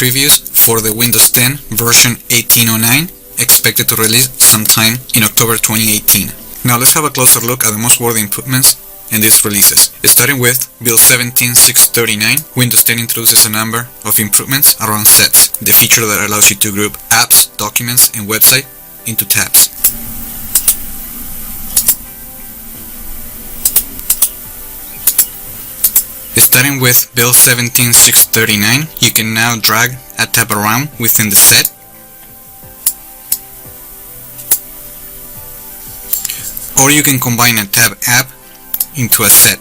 previews for the Windows 10 version 1809, expected to release sometime in October 2018. Now let's have a closer look at the most worthy improvements in these releases. Starting with build 17.639, Windows 10 introduces a number of improvements around sets, the feature that allows you to group apps, documents, and website into tabs. Starting with build 17.639, you can now drag a tab around within the set. Or you can combine a tab app into a set.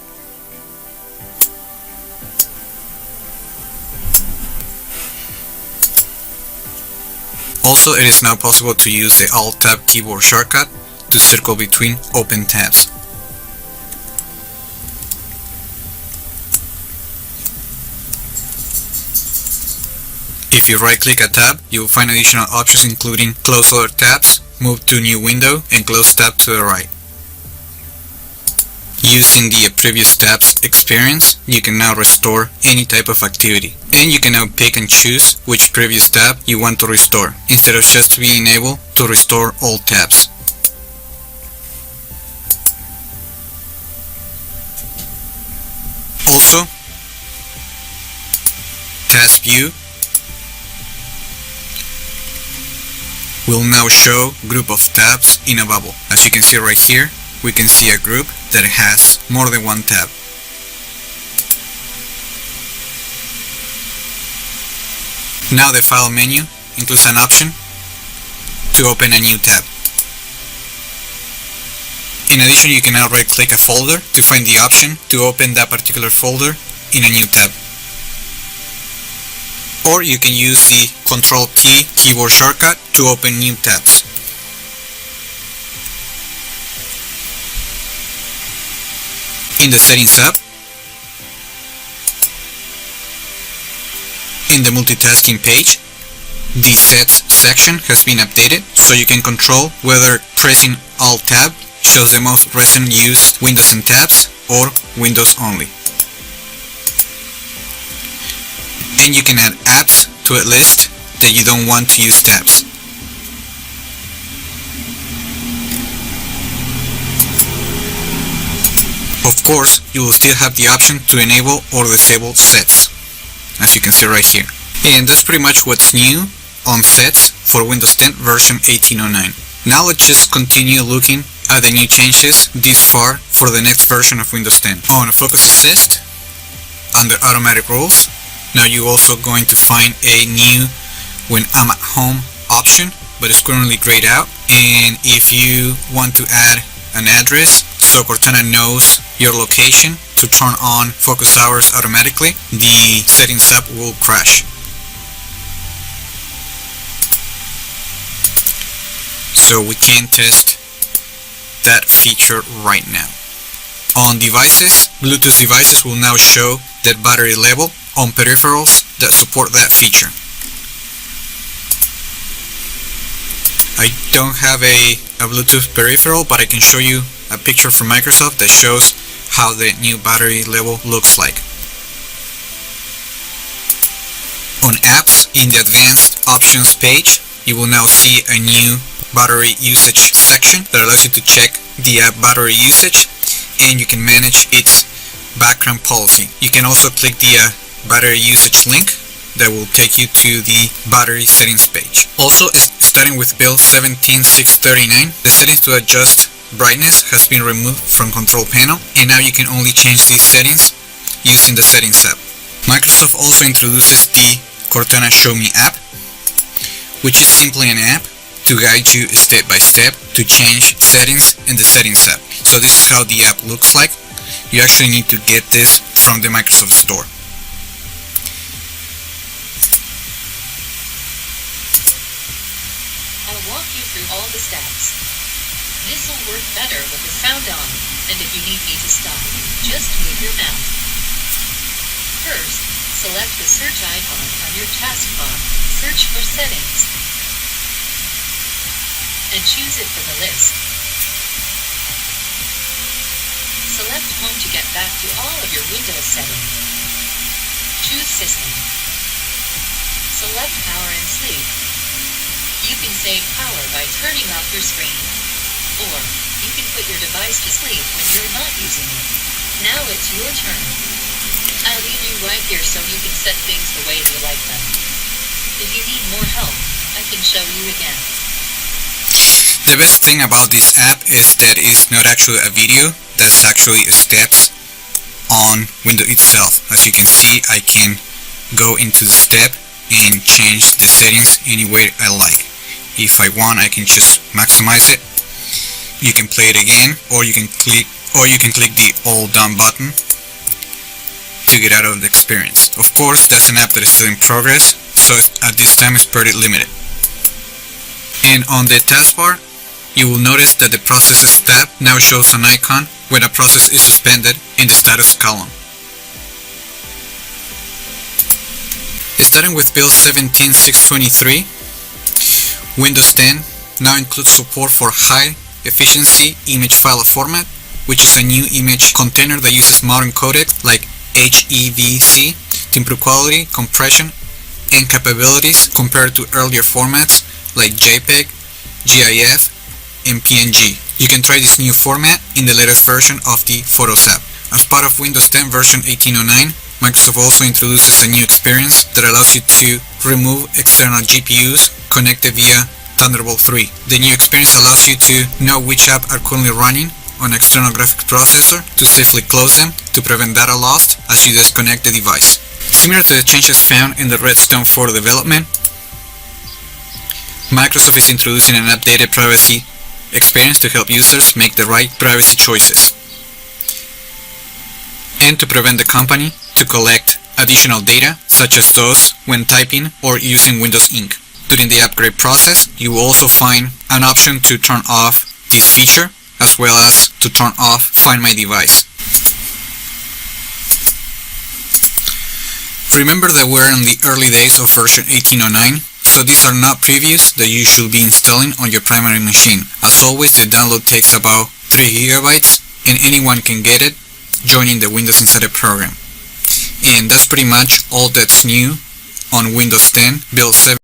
Also, it is now possible to use the Alt-Tab keyboard shortcut to circle between open tabs. If you right-click a tab, you will find additional options including close other tabs, move to new window, and close tab to the right. Using the previous tab's experience, you can now restore any type of activity. And you can now pick and choose which previous tab you want to restore, instead of just being able to restore all tabs. Also, Task View will now show group of tabs in a bubble. As you can see right here, we can see a group that has more than one tab. Now the File menu includes an option to open a new tab. In addition, you can now right-click a folder to find the option to open that particular folder in a new tab. Or you can use the Ctrl-T keyboard shortcut to open new tabs. In the Settings app, in the multitasking page, the Sets section has been updated so you can control whether pressing Alt-Tab shows the most recent used windows and tabs or Windows only. And you can add apps to a list that you don't want to use tabs. Of course, you will still have the option to enable or disable sets, as you can see right here. And that's pretty much what's new on sets for Windows 10 version 1809. Now let's just continue looking at the new changes this far for the next version of Windows 10. On Focus Assist, under Automatic Rules, now you're also going to find a new When I'm at Home option, but it's currently grayed out. And if you want to add an address so Cortana knows your location to turn on focus hours automatically, the Settings app will crash. So we can test that feature right now. On devices, Bluetooth devices will now show that battery level on peripherals that support that feature. I don't have a Bluetooth peripheral, but I can show you a picture from Microsoft that shows how the new battery level looks like. On apps, in the Advanced Options page, you will now see a new battery usage section that allows you to check the app battery usage, and you can manage its background policy. You can also click the battery usage link that will take you to the battery settings page. Also, starting with build 17.639, the settings to adjust brightness has been removed from Control Panel, and now you can only change these settings using the Settings app. Microsoft also introduces the Cortana Show Me app, which is simply an app to guide you step by step to change settings in the Settings app. So this is how the app looks like. You actually need to get this from the Microsoft Store. I'll walk you through all the steps. This will work better with the sound on, and if you need me to stop, just move your mouse. First, select the search icon on your taskbar, search for settings, and choose it from the list. Select Home to get back to all of your Windows settings. Choose System. Select Power and Sleep. You can save power by turning off your screen. Or, you can put your device to sleep when you're not using it. Now it's your turn. I'll leave you right here so you can set things the way you like them. If you need more help, I can show you again. The best thing about this app is that it's not actually a video, that's actually steps on Windows itself. As you can see, I can go into the step and change the settings any way I like. If I want, I can just maximize it. You can play it again, or you can click the all done button to get out of the experience. Of course, that's an app that is still in progress, so at this time it's pretty limited. And on the taskbar, you will notice that the Processes tab now shows an icon when a process is suspended in the status column. Starting with build 17623, Windows 10 now includes support for high efficiency image file format, which is a new image container that uses modern codecs like HEVC to improve quality, compression, and capabilities compared to earlier formats like JPEG, GIF, and PNG. You can try this new format in the latest version of the Photos app. As part of Windows 10 version 1809, Microsoft also introduces a new experience that allows you to remove external GPUs connected via Thunderbolt 3. The new experience allows you to know which apps are currently running on an external graphics processor to safely close them to prevent data loss as you disconnect the device. Similar to the changes found in the Redstone 4 development, Microsoft is introducing an updated privacy experience to help users make the right privacy choices, and to prevent the company to collect additional data such as those when typing or using Windows Ink. During the upgrade process, you will also find an option to turn off this feature as well as to turn off Find My Device. Remember that we're in the early days of version 1809, so these are not previews that you should be installing on your primary machine. As always, the download takes about 3 GB and anyone can get it joining the Windows Insider program. And that's pretty much all that's new on Windows 10 build 7.